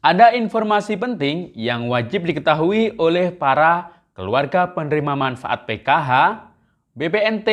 Ada informasi penting yang wajib diketahui oleh para keluarga penerima manfaat PKH, BPNT,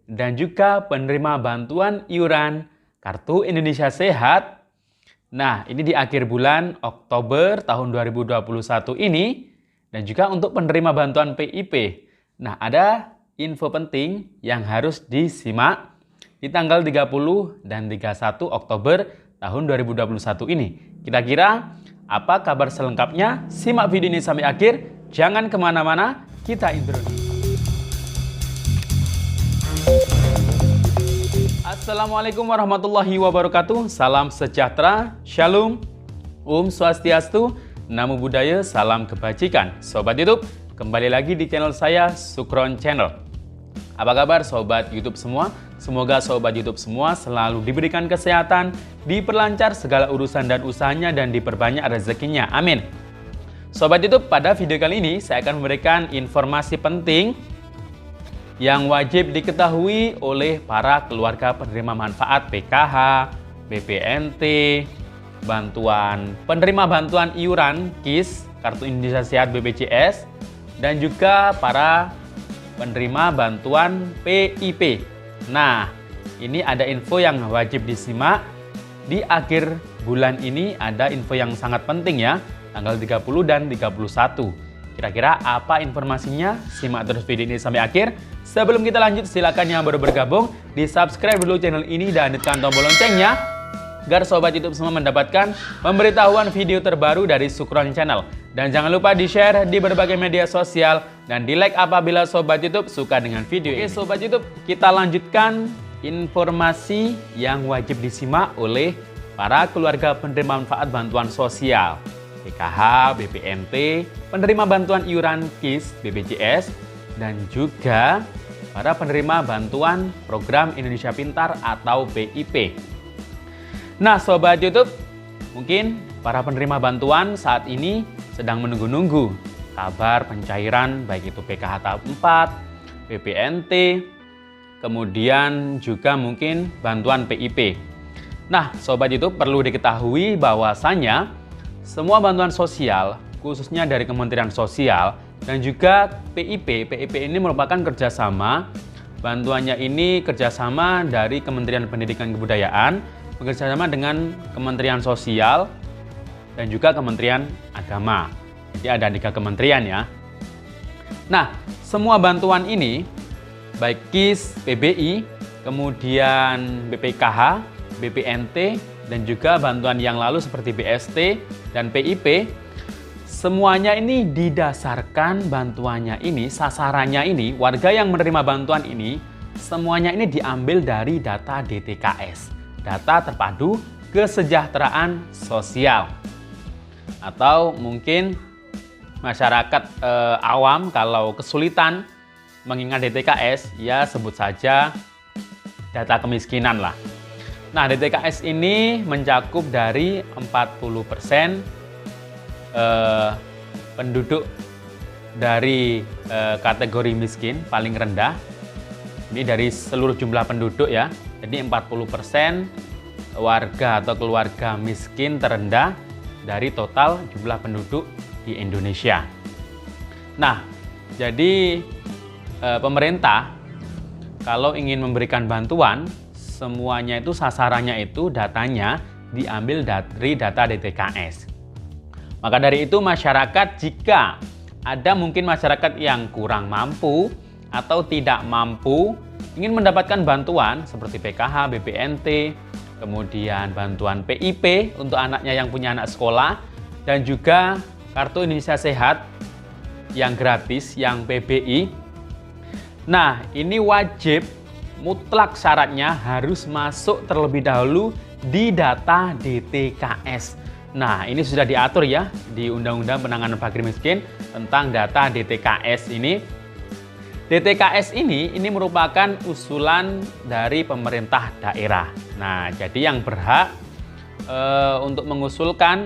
dan juga penerima bantuan iuran Kartu Indonesia Sehat. Nah, ini di akhir bulan Oktober tahun 2021 ini, dan juga untuk penerima bantuan PIP. Nah, ada info penting yang harus disimak di tanggal 30 dan 31 Oktober tahun 2021 ini. Kira-kira apa kabar selengkapnya? Simak video ini sampai akhir. Jangan kemana-mana, kita intro dulu. Assalamualaikum warahmatullahi wabarakatuh. Salam sejahtera, shalom, swastiastu, namo buddhaya, salam kebajikan. Sobat YouTube, kembali lagi di channel saya, Sukron Channel. Apa kabar sobat YouTube semua? Semoga sobat YouTube semua selalu diberikan kesehatan, diperlancar segala urusan dan usahanya, dan diperbanyak rezekinya. Amin. Sobat YouTube, pada video kali ini saya akan memberikan informasi penting yang wajib diketahui oleh para keluarga penerima manfaat PKH, BPNT, penerima bantuan iuran KIS, Kartu Indonesia Sehat BPJS, dan juga para penerima bantuan PIP. Nah, ini ada info yang wajib disimak. Di akhir bulan ini ada info yang sangat penting ya, tanggal 30 dan 31. Kira-kira apa informasinya? Simak terus video ini sampai akhir. Sebelum kita lanjut, silakan yang baru bergabung di-subscribe dulu channel ini dan tekan tombol loncengnya agar sobat YouTube semua mendapatkan pemberitahuan video terbaru dari Sukron Channel. Dan jangan lupa di-share di berbagai media sosial dan di-like apabila sobat YouTube suka dengan video ini. Oke sobat YouTube, kita lanjutkan informasi yang wajib disimak oleh para keluarga penerima manfaat bantuan sosial PKH, BPNT, penerima bantuan iuran KIS, BPJS, dan juga para penerima bantuan program Indonesia Pintar atau PIP. Nah sobat YouTube, mungkin para penerima bantuan saat ini sedang menunggu-nunggu kabar pencairan baik itu PKH tahap 4, BPNT, kemudian juga mungkin bantuan PIP. Nah, sobat YouTube perlu diketahui bahwasannya semua bantuan sosial, khususnya dari Kementerian Sosial dan juga PIP ini merupakan kerjasama. Bantuannya ini kerjasama dari Kementerian Pendidikan Kebudayaan, bekerjasama dengan Kementerian Sosial, dan juga Kementerian Agama. Jadi ada 3 kementerian ya. Nah, semua bantuan ini, baik KIS, PBI, kemudian BPKH, BPNT, dan juga bantuan yang lalu seperti BST dan PIP, semuanya ini didasarkan bantuannya ini, sasarannya ini, warga yang menerima bantuan ini, semuanya ini diambil dari data DTKS, data terpadu kesejahteraan sosial. Atau mungkin masyarakat awam kalau kesulitan mengingat DTKS, ya sebut saja data kemiskinan lah. Nah, DTKS ini mencakup dari 40% penduduk dari kategori miskin paling rendah. Ini dari seluruh jumlah penduduk ya. Jadi 40% warga atau keluarga miskin terendah dari total jumlah penduduk di Indonesia. Nah, jadi pemerintah kalau ingin memberikan bantuan, semuanya itu sasarannya itu datanya diambil dari data DTKS. Maka dari itu masyarakat, jika ada mungkin masyarakat yang kurang mampu atau tidak mampu ingin mendapatkan bantuan seperti PKH, BPNT, kemudian bantuan PIP untuk anaknya yang punya anak sekolah, dan juga Kartu Indonesia Sehat yang gratis, yang PBI. Nah, ini wajib mutlak syaratnya harus masuk terlebih dahulu di data DTKS. Nah, ini sudah diatur ya di Undang-Undang Penanganan Fakir Miskin tentang data DTKS ini. DTKS ini merupakan usulan dari pemerintah daerah. Nah, jadi yang berhak untuk mengusulkan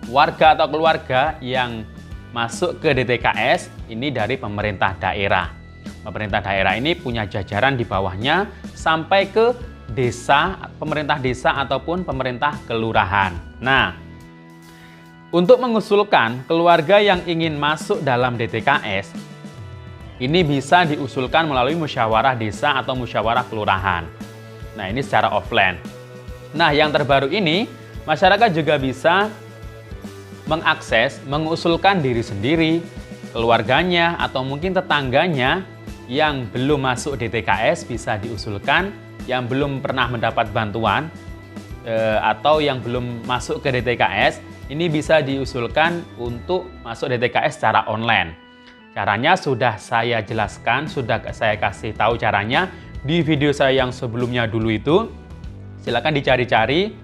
warga atau keluarga yang masuk ke DTKS ini dari pemerintah daerah. Pemerintah daerah ini punya jajaran di bawahnya sampai ke desa, pemerintah desa ataupun pemerintah kelurahan. Nah, Untuk mengusulkan keluarga yang ingin masuk dalam DTKS, ini bisa diusulkan melalui musyawarah desa atau musyawarah kelurahan. Nah, ini secara offline. Nah, yang terbaru ini, masyarakat juga bisa mengakses, mengusulkan diri sendiri, keluarganya, atau mungkin tetangganya yang belum masuk DTKS bisa diusulkan, yang belum pernah mendapat bantuan, atau yang belum masuk ke DTKS, ini bisa diusulkan untuk masuk DTKS secara online. Caranya sudah saya jelaskan, sudah saya kasih tahu caranya di video saya yang sebelumnya dulu itu. Silakan dicari-cari.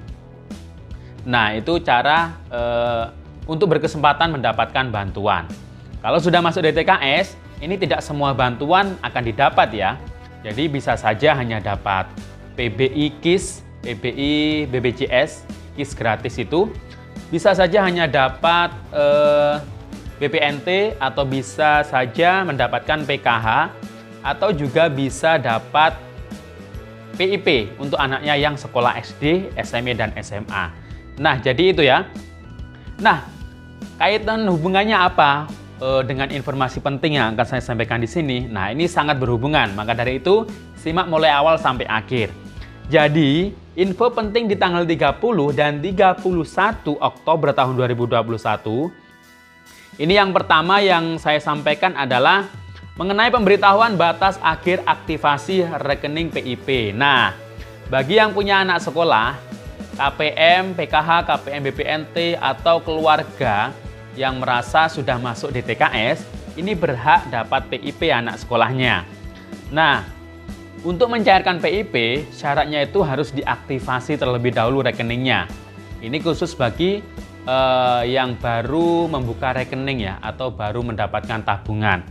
Nah, itu cara untuk berkesempatan mendapatkan bantuan. Kalau sudah masuk DTKS, ini tidak semua bantuan akan didapat ya. Jadi bisa saja hanya dapat PBI KIS, PBI BPJS, KIS gratis itu. Bisa saja hanya dapat BPNT atau bisa saja mendapatkan PKH atau juga bisa dapat PIP untuk anaknya yang sekolah SD, SMP, dan SMA. Nah, jadi itu ya. Nah, kaitan hubungannya apa dengan informasi penting yang akan saya sampaikan di sini? Nah, ini sangat berhubungan. Maka dari itu, simak mulai awal sampai akhir. Jadi, info penting di tanggal 30 dan 31 Oktober tahun 2021. Ini yang pertama yang saya sampaikan adalah mengenai pemberitahuan batas akhir aktivasi rekening PIP. Nah, bagi yang punya anak sekolah, KPM, PKH, KPM BPNT, atau keluarga yang merasa sudah masuk DTKS, ini berhak dapat PIP anak sekolahnya. Nah, untuk mencairkan PIP, syaratnya itu harus diaktifasi terlebih dahulu rekeningnya. Ini khusus bagi yang baru membuka rekening ya, atau baru mendapatkan tabungan.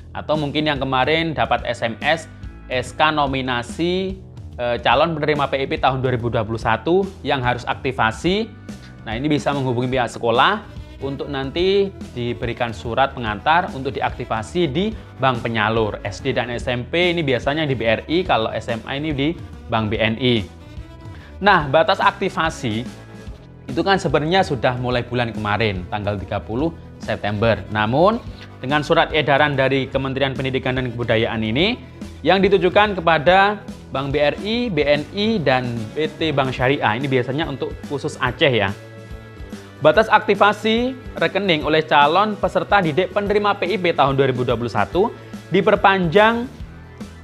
Atau mungkin yang kemarin dapat SMS SK nominasi calon penerima PIP tahun 2021 yang harus aktivasi. Nah, ini bisa menghubungi pihak sekolah untuk nanti diberikan surat pengantar untuk diaktifasi di bank penyalur. SD dan SMP ini biasanya di BRI, kalau SMA ini di Bank BNI. Nah, batas aktivasi itu kan sebenarnya sudah mulai bulan kemarin, tanggal 30 September. Namun, dengan surat edaran dari Kementerian Pendidikan dan Kebudayaan ini, yang ditujukan kepada Bank BRI, BNI, dan PT Bank Syariah, ini biasanya untuk khusus Aceh ya. Batas aktivasi rekening oleh calon peserta didik penerima PIP tahun 2021 diperpanjang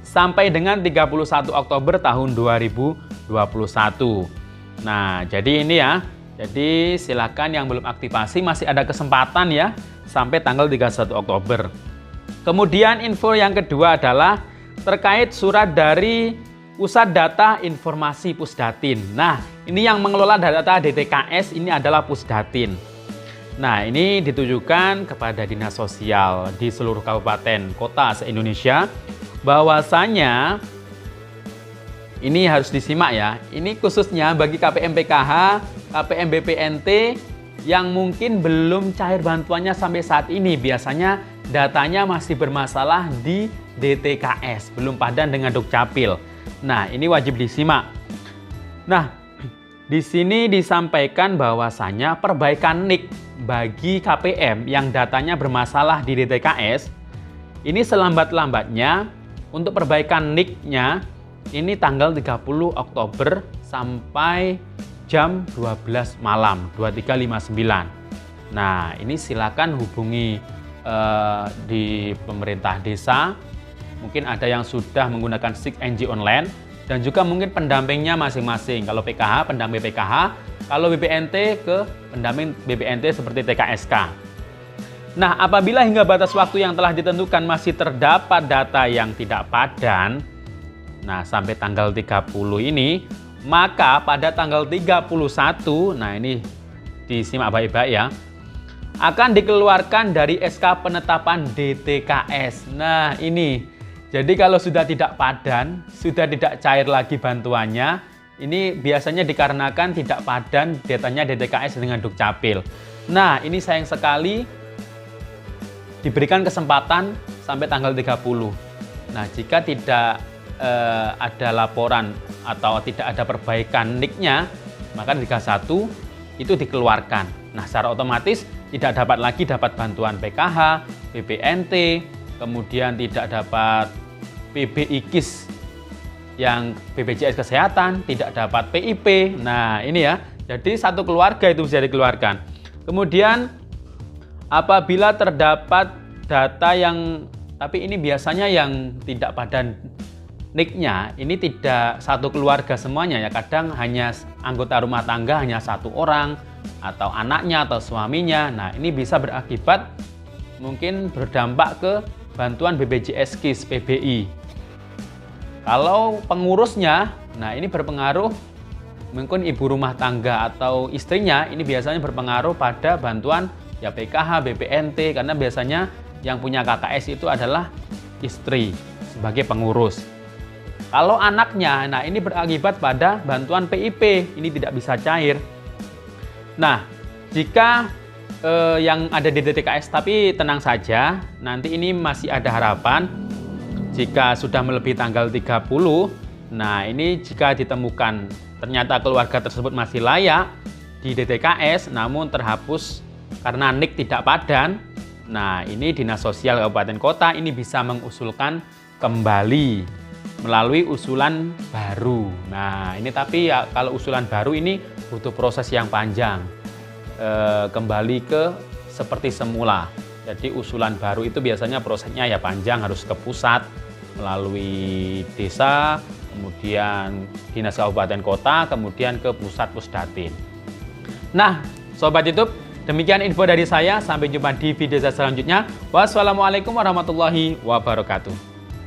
sampai dengan 31 Oktober tahun 2021. Nah, jadi ini ya. Jadi silakan yang belum aktivasi masih ada kesempatan ya sampai tanggal 31 Oktober. Kemudian info yang kedua adalah terkait surat dari Pusat Data Informasi Pusdatin. Nah, ini yang mengelola data DTKS ini adalah Pusdatin. Nah, ini ditujukan kepada dinas sosial di seluruh kabupaten kota se-Indonesia, bahwasanya ini harus disimak ya. Ini khususnya bagi KPM PKH, KPM BPNT yang mungkin belum cair bantuannya sampai saat ini. Biasanya datanya masih bermasalah di DTKS, belum padan dengan Dukcapil. Nah, ini wajib disimak. Nah, di sini disampaikan bahwasanya perbaikan NIK bagi KPM yang datanya bermasalah di DTKS, ini selambat-lambatnya untuk perbaikan NIK-nya ini tanggal 30 Oktober sampai jam 12 malam, 23.59. Nah, ini silakan hubungi di pemerintah desa. Mungkin ada yang sudah menggunakan SIG-NG online dan juga mungkin pendampingnya masing-masing. Kalau PKH, pendamping PKH. Kalau BPNT ke pendamping BPNT seperti TKSK. Nah, apabila hingga batas waktu yang telah ditentukan masih terdapat data yang tidak padan, nah sampai tanggal 30 ini, maka pada tanggal 31, nah ini disimak baik-baik ya, akan dikeluarkan dari SK penetapan DTKS. Nah, ini. Jadi kalau sudah tidak padan, sudah tidak cair lagi bantuannya, ini biasanya dikarenakan tidak padan datanya DTKS dengan Dukcapil. Nah, ini sayang sekali diberikan kesempatan sampai tanggal 30. Nah, jika tidak ada laporan atau tidak ada perbaikan NIK-nya, maka Liga 1 itu dikeluarkan. Nah, secara otomatis tidak dapat lagi dapat bantuan PKH, BPNT, kemudian tidak dapat PBI KIS yang BPJS Kesehatan, tidak dapat PIP. Nah, ini ya. Jadi satu keluarga itu bisa dikeluarkan. Kemudian apabila terdapat data yang, tapi ini biasanya yang tidak pada NIK-nya, ini tidak satu keluarga semuanya ya. Kadang hanya anggota rumah tangga hanya satu orang, atau anaknya atau suaminya. Nah, ini bisa berakibat mungkin berdampak ke bantuan BPJS KIS PBI. Kalau pengurusnya, nah ini berpengaruh mungkin ibu rumah tangga atau istrinya, ini biasanya berpengaruh pada bantuan ya PKH, BPNT, karena biasanya yang punya KKS itu adalah istri sebagai pengurus. Kalau anaknya, nah ini berakibat pada bantuan PIP, ini tidak bisa cair. Nah, jika yang ada di DTKS, tapi tenang saja, nanti ini masih ada harapan. Jika sudah melebihi tanggal 30, nah ini jika ditemukan ternyata keluarga tersebut masih layak di DTKS, namun terhapus karena NIK tidak padan, nah ini Dinas Sosial Kabupaten Kota ini bisa mengusulkan kembali melalui usulan baru. Nah ini tapi ya kalau usulan baru ini butuh proses yang panjang, kembali ke seperti semula. Jadi usulan baru itu biasanya prosesnya ya panjang, harus ke pusat melalui desa, kemudian Dinas Kabupaten Kota, kemudian ke pusat Pusdatin. Nah, Sobat YouTube, demikian info dari saya. Sampai jumpa di video saya selanjutnya. Wassalamualaikum warahmatullahi wabarakatuh.